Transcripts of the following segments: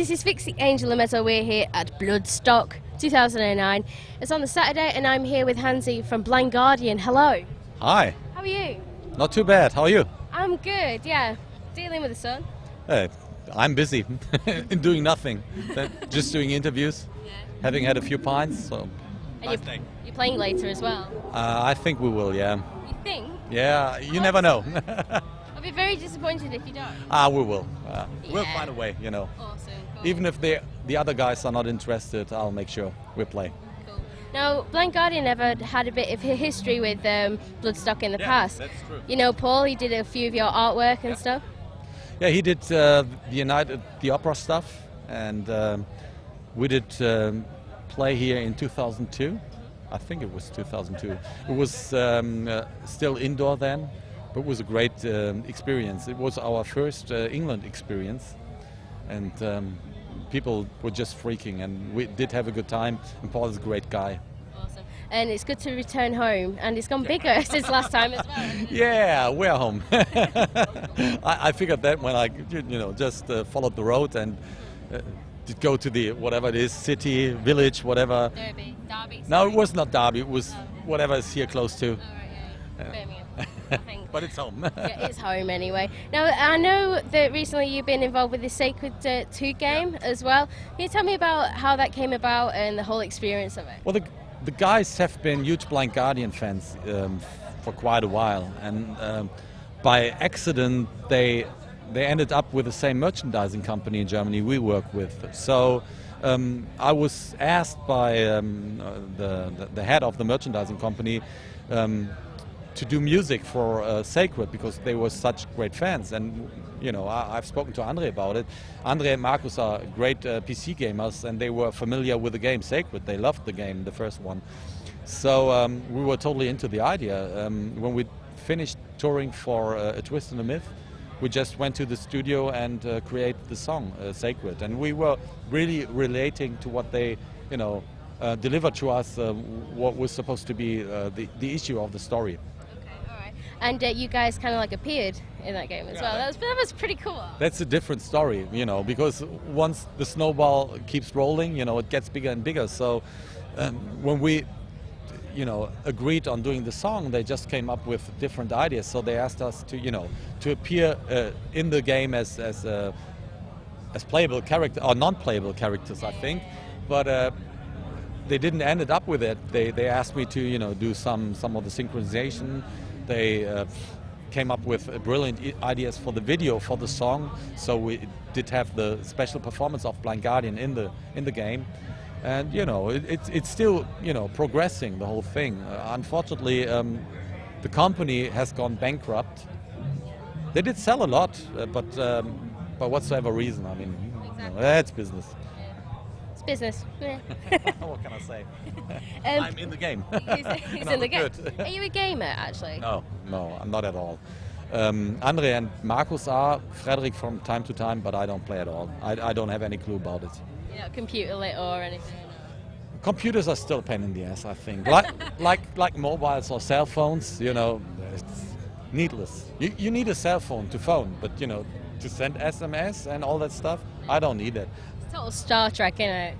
this is Fixie Angel and Mezzo. We're here at Bloodstock 2009. It's on the Saturday and I'm here with Hansi from Blind Guardian. Hello. Hi. How are you? Not too bad. How are you? I'm good, yeah. Dealing with the sun. I'm busy in doing nothing. Just doing interviews, having had a few pints. So And you're playing later as well. I think we will, yeah. You think? Yeah, you never know. I'll be very disappointed if you don't. We will. We'll find a way, you know. Awesome. Cool. Even if the other guys are not interested, I'll make sure we play. Cool. Now, Blind Guardian never had a bit of a history with Bloodstock in the past. That's true. You know, Paul, he did a few of your artwork and stuff. Yeah, he did the opera stuff, and we did play here in 2002. I think it was 2002. It was still indoor then, but it was a great experience. It was our first England experience, and people were just freaking, and we did have a good time, and Paul is a great guy. Awesome. And it's good to return home, and it's gone bigger since last time as well. Yeah, we're home. I figured that when I, just followed the road and did go to the, whatever it is, city, village, whatever. Derby. No, it was not Derby, it was whatever is here close to. Oh, right, yeah. Birmingham. I think. But it's home. Yeah, it's home anyway. Now, I know that recently you've been involved with the Sacred 2 game as well. Can you tell me about how that came about and the whole experience of it? Well, the guys have been huge Blind Guardian fans for quite a while, and by accident they ended up with the same merchandising company in Germany we work with. So I was asked by the head of the merchandising company to do music for Sacred, because they were such great fans. And I've spoken to Andre about it. Andre and Markus are great PC gamers, and they were familiar with the game Sacred. They loved the game, the first one. So we were totally into the idea. When we finished touring for A Twist and a Myth, we just went to the studio and created the song Sacred. And we were really relating to what they, delivered to us, what was supposed to be the issue of the story. And you guys kind of like appeared in that game as well. That was pretty cool. That's a different story, because once the snowball keeps rolling, it gets bigger and bigger. So when we, agreed on doing the song, they just came up with different ideas. So they asked us to appear in the game as playable character or non-playable characters, I think. But they didn't end up with it. They asked me to do some of the synchronization. They came up with brilliant ideas for the video for the song, so we did have the special performance of Blind Guardian in the game, and it's still progressing, the whole thing. Unfortunately, the company has gone bankrupt. They did sell a lot, but whatsoever reason, I mean, that's business. Business. Yeah. What can I say? I'm in the game. He's in the game. Are you a gamer, actually? No, I'm not at all. Andre and Markus are, Frederick from time to time, but I don't play at all. I don't have any clue about it. You're not computer lit or anything? Computers are still a pain in the ass, I think. like mobiles or cell phones, it's needless. You need a cell phone to phone, but to send SMS and all that stuff, I don't need it. Total Star Trek, innit?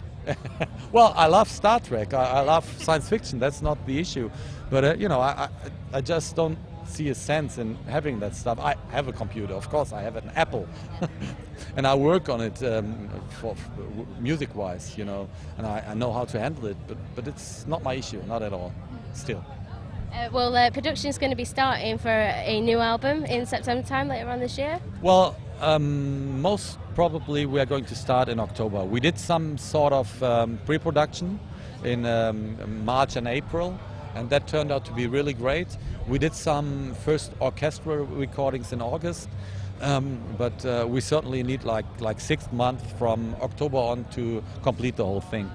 Well, I love Star Trek. I love science fiction. That's not the issue. But I just don't see a sense in having that stuff. I have a computer, of course. I have an Apple, and I work on it for music-wise, and I know how to handle it. But it's not my issue, not at all. Still. Production is going to be starting for a new album in September time later on this year. Well, most probably we are going to start in October. We did some sort of pre-production in March and April, and that turned out to be really great. We did some first orchestral recordings in August, but we certainly need like 6 months from October on to complete the whole thing.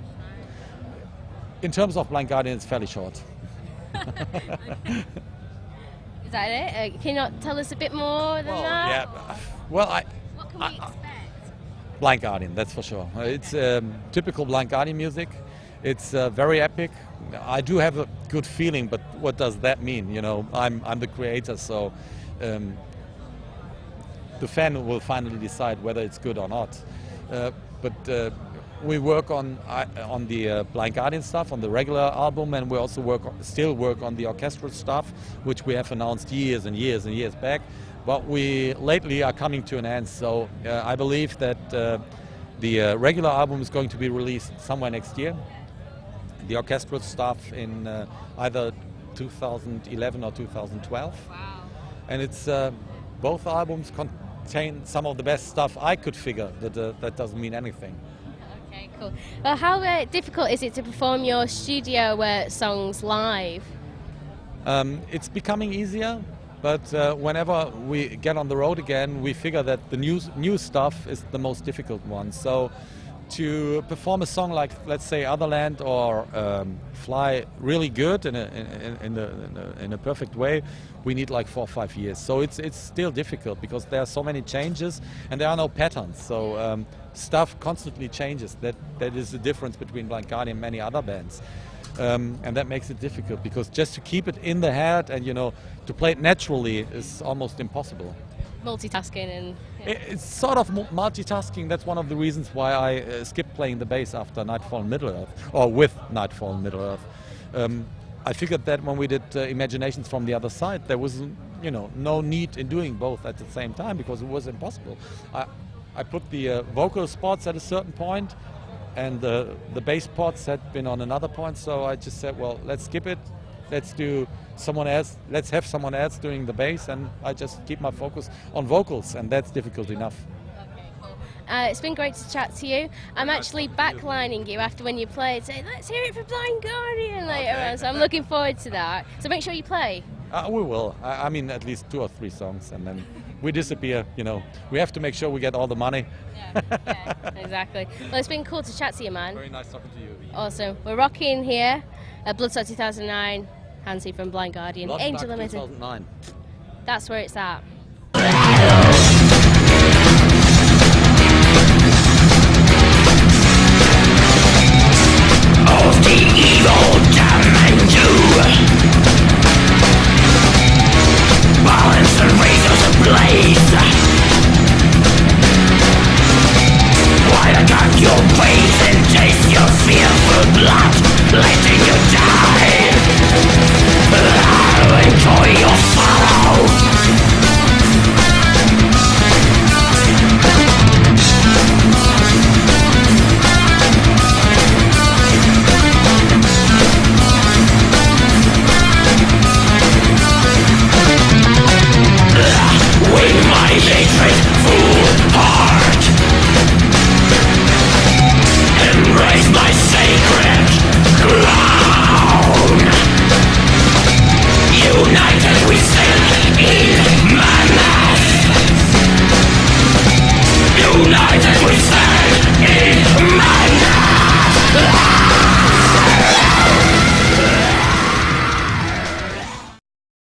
In terms of Blind Guardian, it's fairly short. Is that it? Can you not tell us a bit more than that? Yeah. Well, what can we expect? Blind Guardian, that's for sure. It's typical Blind Guardian music. It's very epic. I do have a good feeling, but what does that mean? I'm the creator, so the fan will finally decide whether it's good or not. but we work on the Blind Guardian stuff, on the regular album, and we also still work on the orchestral stuff, which we have announced years and years and years back. But we lately are coming to an end, so I believe that the regular album is going to be released somewhere next year. The orchestral stuff in either 2011 or 2012. Wow. And it's both albums contain some of the best stuff I could figure. That doesn't mean anything. Okay, cool. Well, how difficult is it to perform your studio songs live? It's becoming easier, but whenever we get on the road again, we figure that the new stuff is the most difficult one. So to perform a song like, let's say, Otherland or Fly really good in a perfect way, we need like 4 or 5 years. So it's still difficult because there are so many changes and there are no patterns. So stuff constantly changes. That is the difference between Blind Guardian and many other bands. And that makes it difficult because just to keep it in the head and to play it naturally is almost impossible. Multitasking and... Yeah. It's sort of multitasking. That's one of the reasons why I skipped playing the bass after Nightfall in Middle-earth, or with Nightfall in Middle-earth. I figured that when we did Imaginations from the Other Side, there was no need in doing both at the same time because it was impossible. I put the vocal spots at a certain point and the bass parts had been on another point, so I just said, well, let's skip it. Let's do someone else. Let's have someone else doing the bass, and I just keep my focus on vocals, and that's difficult enough. Okay, cool. It's been great to chat to you. I'm actually backlining you after when you played, saying, "Let's hear it for Blind Guardian" later on. So I'm looking forward to that. So make sure you play. We will. I mean, at least 2 or 3 songs, and then we disappear. We have to make sure we get all the money. Yeah, exactly. Well, it's been cool to chat to you, man. Very nice talking to you. Awesome. We're rocking here at Bloodstock 2009. Hansi from Blind Guardian, Bloodstock Angel Limited. 2009. That's where it's at. Of the evil dimension, balance and razors ablaze. While I cut your face and taste your fearful blood, letting you die. I'll enjoy your sorrow. With my hatred full heart, embrace my sacred crown. United we stand in madness. United we stand in madness.